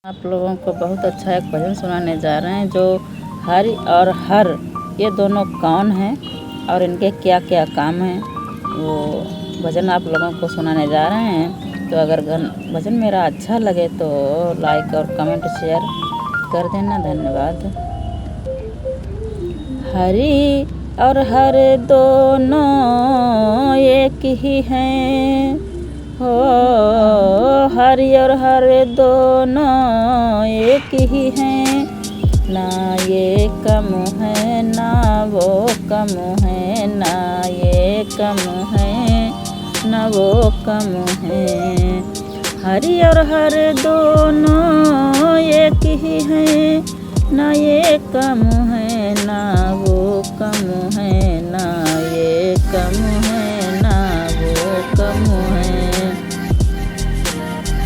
आप लोगों को बहुत अच्छा एक भजन सुनाने जा रहे हैं। जो हरि और हर ये दोनों कौन हैं और इनके क्या क्या काम हैं, वो भजन आप लोगों को सुनाने जा रहे हैं। तो अगर भजन मेरा अच्छा लगे तो लाइक और कमेंट शेयर कर देना। धन्यवाद। हरि और हर दोनों एक ही हैं हो, हरि और हर दोनों एक ही हैं। ना ये कम है ना वो कम है, ना ये कम है ना वो कम है। हरि और हर दोनों एक ही हैं। ना ये कम है ना वो कम है, ना ये कम है ना वो कम है।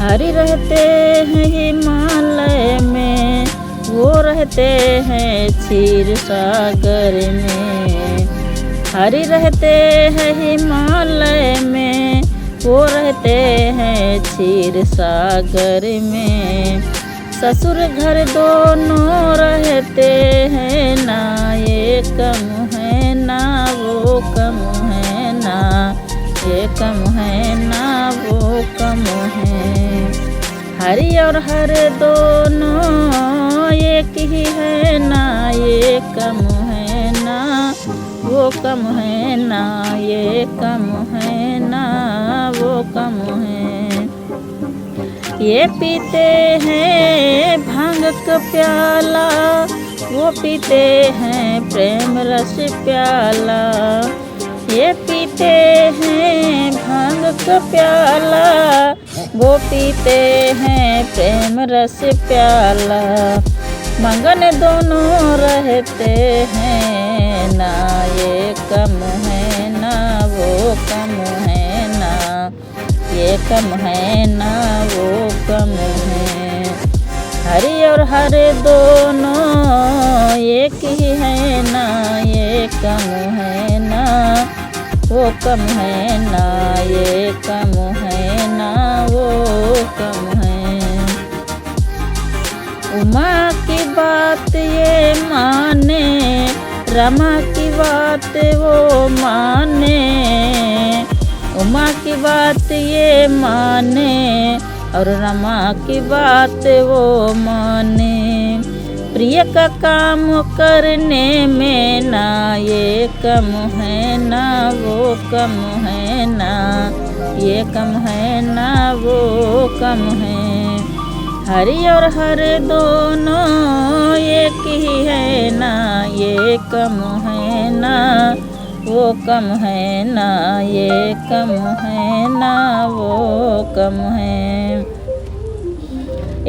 हरि रहते हैं हिमालय में, वो रहते हैं क्षीर सागर में। हरि रहते हैं हिमालय में, वो रहते हैं क्षीर सागर में। ससुर घर दोनों रहते हैं। ना ये कम है ना वो कम है, ना ये कम है ना वो कम है। हरि और हर दोनों एक ही है। ना ये कम है ना वो कम है, ना ये कम है ना वो कम है। ये पीते हैं भांग का प्याला, वो पीते हैं प्रेम रस प्याला। ये पीते हैं भांग का प्याला, वो पीते हैं प्रेम रस प्याला। मगन दोनों रहते हैं। ना ये कम है ना वो कम है, ना ये कम है ना वो कम है। हरि और हर दोनों एक ही है। ना ये कम है ना वो कम है, ना ये कम है ना वो कम है। उमा की बात ये माने, रमा की बात वो माने। उमा की बात ये माने और रमा की बात वो माने। प्रिय का काम करने में ना ये कम है ना वो कम है, ना ये कम है ना वो कम है। हरि और हर दोनों एक ही है। ना ये कम है ना वो कम है, ना ये कम है ना वो कम है।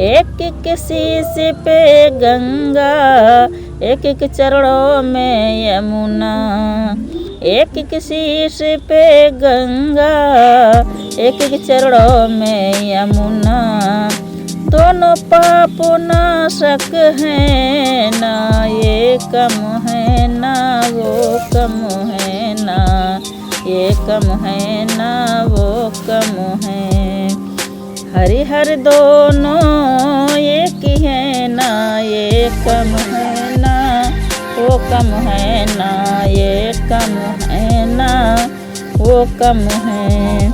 एक एक शीश पे गंगा, एक एक चरणों में यमुना। एक एक शीश पे गंगा, एक एक चरणों में यमुना। दोनों पाप नाशक हैं। ना ये कम है ना वो कम है, ना ये कम है ना वो कम है। हरि हर दोनों एक ही है। ना ये कम है ना वो कम है, ना ये कम है ना वो कम है।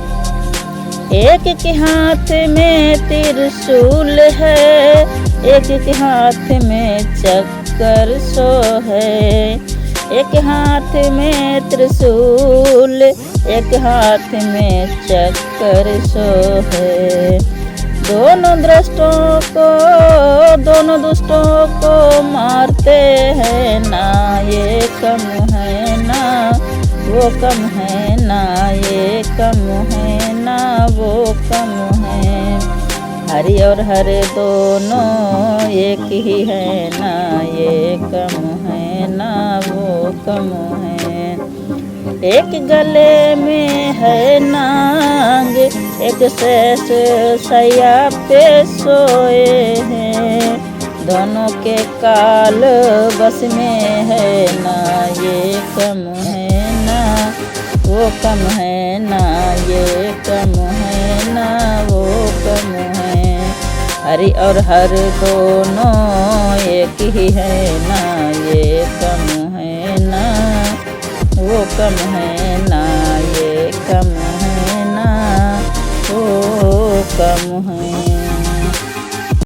एक के हाथ में त्रिशूल है, एक के हाथ में चक्कर सो है। एक हाथ में त्रिशूल, एक हाथ में चक्कर सो है। दोनों दुष्टों को मारते हैं। ना ये कम है ना वो कम है, ना ये कम है ना वो कम है। हरि और हर दोनों एक ही है। ना ये कम है ना वो कम है। एक गले में है नाग, एक शेष सैया पे सोए हैं। दोनों के काल बस में है। ना ये कम है ना वो कम है, ना ये कम है ना वो कम है। हरि और हर दोनों एक ही है ना, ये कम है ना वो कम है ना, ये कम है ना वो कम है।